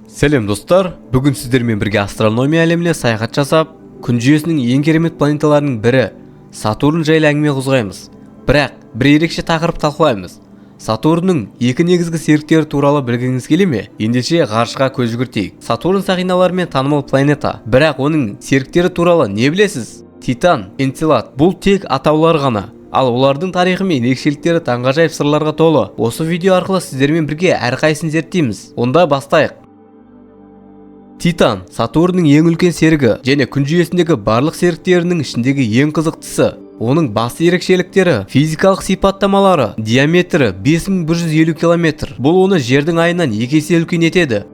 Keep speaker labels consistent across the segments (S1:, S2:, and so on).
S1: Сәлем достар, бүгін сіздермен бірге астрономия әлеміне саяхат жасап, күн жүйесінің ең керемет планеталарының бірі Сатурн жайлы әңгіме қозғаймыз. Бірақ бір ерекше тақырып талқылаймыз. Сатурнның екі негізгі серіктері туралы білгіңіз келе ме? Ендеше ғарышқа көз жүгіртейік. Сатурн сақиналарымен танымал планета, бірақ оның серіктері туралы не білесіз? Титан, Энцелад, бұл тек атаулар ғана. Ал олардың тарихы мен ерекшеліктері таңғажайып сырларға толы. Осы видео арқылы сіздермен бірге әрқайсысын зерттейміз. Онда бастайық. Титан Сатурнның ең үлкен серігі және күн жүйесіндегі барлық серіктерінің ішіндегі ең қызықтысы. Оның басты ерекшеліктері физикалық сипаттамалары: диаметрі 5150 км. Бұл оны жердің айынан 2 есе үлкен етеді.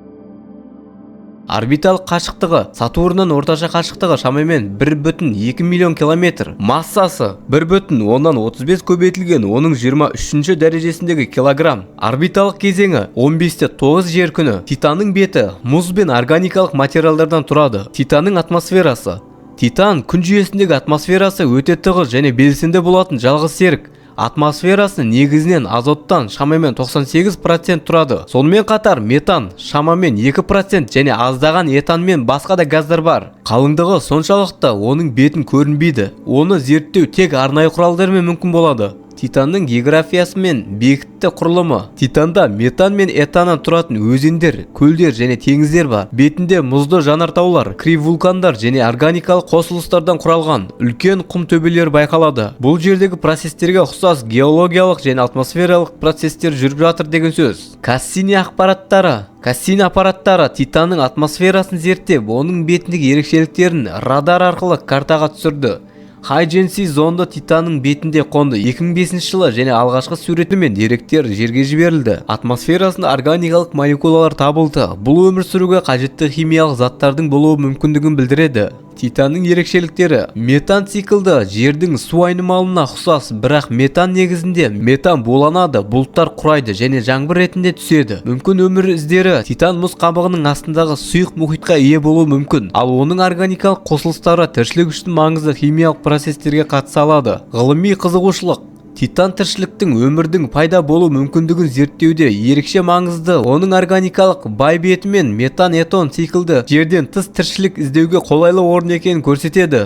S1: Орбиталық қашықтығы: Сатурнның орташа қашықтығы шамамен 1,2 миллион километр. Массасы 1,35 көбейтілген оның 23 дәрежесіндегі килограмм. Орбиталық кезеңі 15-9 жер күні. Титанның беті мұз бен органикалық материалдардан тұрады. Титанның атмосферасы: Титан күн жүйесіндегі атмосферасы өте тығыз және белсенді болатын жалғыз серік. Атмосферасы негізінен азоттан шамамен 98% тұрады. Сонымен қатар метан шамамен 2% және аздаған этан мен басқа да газдар бар. Қалыңдығы соншалықты оның бетін көрінбейді. Оны зерттеу тек арнайы құралдармен мүмкін болады. Титанның географиясы мен бекітті құрылымы: Титанда метан мен этаннан тұратын өзендер, көлдер және теңіздер бар. Бетінде мұзды жанартаулар, кривулкандар және органикалық қосылыстардан құралған үлкен құм төбелер байқалады. Бұл жердегі процестерге ұқсас геологиялық және атмосфералық процестер жүріп жатыр деген сөз. Кассини аппараттары Титанның атмосферасын зерттеп, оның бетіндегі ерекшеліктерін радар арқылы картаға түсірді. Хайдженси зонды Титанның бетінде қонды. 2005 жылы және алғашқы суреті мен деректер жерге жіберілді. Атмосферасында органикалық молекулалар табылды. Бұл өмір сүруге қажетті химиялық заттардың болуы мүмкіндігін білдіреді. Титанның ерекшеліктері: метан циклді жердің су айнымалына ұқсас, бірақ метан негізінде метан буланады, бұлттар құрайды және жаңбыр ретінде түседі. Мүмкін өмір іздері Титан мұз қабығының астындағы сұйық мұхитқа ие болуы мүмкін, ал оның органикалық қосылыстары тіршілік үшін маңызды химиялық процестерге қатыса алады. Ғылыми қызығушылық: Титан тіршіліктің өмірдің пайда болу мүмкіндігін зерттеуде ерекше маңызды. Оның органикалық бай беті мен метан-этон циклді жерден тыс тіршілік іздеуге қолайлы орын екенін көрсетеді.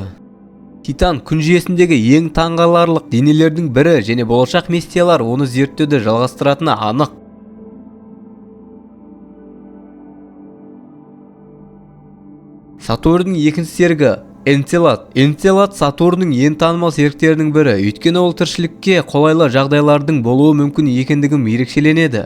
S1: Титан күн жүйесіндегі ең таңғаларлық денелердің бірі және болашақ миссиялар оны зерттеуді жалғастыратыны анық. Сатурнның екінші серігі Энцелад. Энцелад Сатурнның ең танымал серіктерінің бірі, өйткені ол тіршілікке қолайлы жағдайлардың болуы мүмкін екендігін ерекшеленеді.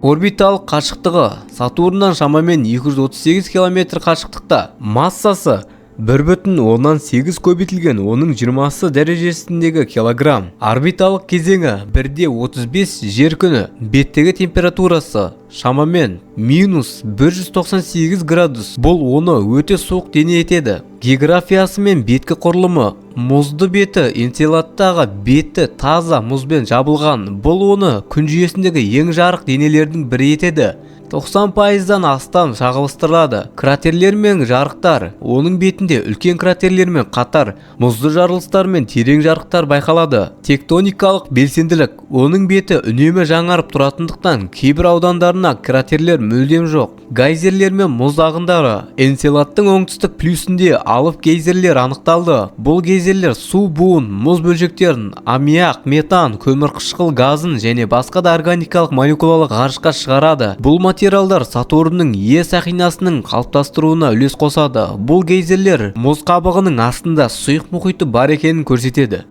S1: Орбиталық қашықтығы: Сатурннан шамамен 238 км қашықтықта. Массасы 1,8 көбейтілген оның 20 дәрежесіндегі килограмм. Орбиталық кезеңі 1,35 жер күні. Беттегі температурасы шамамен -198 градус. Бұл оны өте суық дене етеді. Географиясы мен беткі құрылымы: мұзды беті Энцеладтағы беті таза мұзбен жабылған. Бұл оны күн жүйесіндегі ең жарық денелердің бірі етеді. 90%-дан астам шағылыстырылады. Кратерлер мен жарықтар: оның бетінде үлкен кратерлермен қатар мұзды жарылыстар мен терең жарықтар байқалады. Тектоникалық белсенділік: оның беті үнемі жаңарып тұратындықтан кейбір аудандарына кратерлер мүлдем жоқ. Гейзерлер мен мұз ағындары: Энцеладтың оңтүстік плюсінде алып гейзерлер анықталды. Бұл гейзерлер су буын, мұз бөлшектерін, аммиак, метан, көмірқышқыл газын және басқа да органикалық молекулалық ғарышқа шығарады. Бұл материалдар Сатурнның Е сақинасының қалыптастыруына үлес қосады. Бұл гейзерлер мұз қабығының астында сұйық мұхиты бар екенін көрсетеді.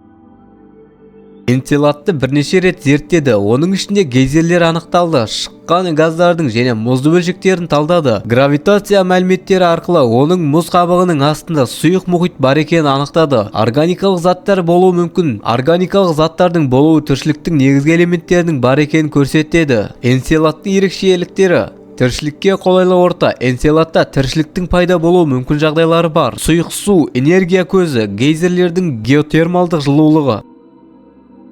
S1: Энцеладты бірнеше рет зерттеді. Оның ішінде гейзерлер анықталды, шыққан газдардың және мұзды бөлшектерін талдады. Гравитация мәліметтері арқылы оның мұз қабығының астында сұйық мұхит бар екенін анықтады. Органикалық заттар болуы мүмкін. Органикалық заттардың болуы тіршіліктің негізгі элементтерінің бар екенін көрсетеді. Энцеладтың ерекшеліктері: тіршілікке қолайлы орта. Энцеладта тіршіліктің пайда болуы мүмкін жағдайлары бар. Сұйық су, энергия көзі, гейзерлердің геотермалдық жылулығы.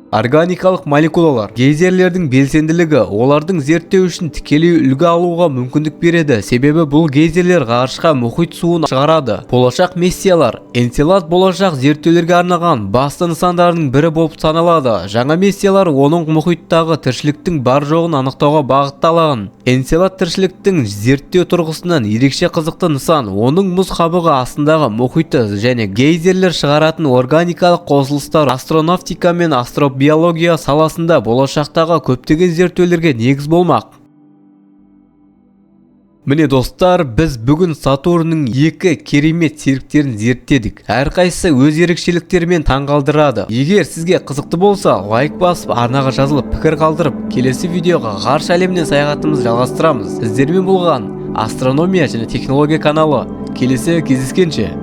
S1: Органикалық молекулалар гейзерлердің белсенділігі олардың зерттеу үшін тікелей үлгі алуға мүмкіндік береді, себебі бұл гейзерлер ғарышқа мұхит суын шығарады. Болашақ миссиялар Энцелад болашақ зерттеулерге арналған басты нысандарының бірі болып саналады. Жаңа миссиялар оның мұхиттағы тіршіліктің бар жоғын анықтауға бағытталған. Энцелад тіршіліктің зерттеу тұрғысынан ерекше қызықты нысан. Оның мұз қабығы астындағы мұхиты және гейзерлер шығаратын органикалық қосылыстар астронавтика мен астробиология саласында болашақтағы көптеген зерттеулерге негіз болмақ. Міне достар, біз бүгін Сатурнның екі керемет серіктерін зерттедік. Әрқайсысы өз ерекшеліктерімен таңғалдырады. Егер сізге қызықты болса, лайк басып, арнаға жазылып, пікір қалдырып, келесі видеоға ғарыш әлемінен саяхатымызды жалғастырамыз. Сіздермен болған астрономия және технология каналы. Келесі кездескенше.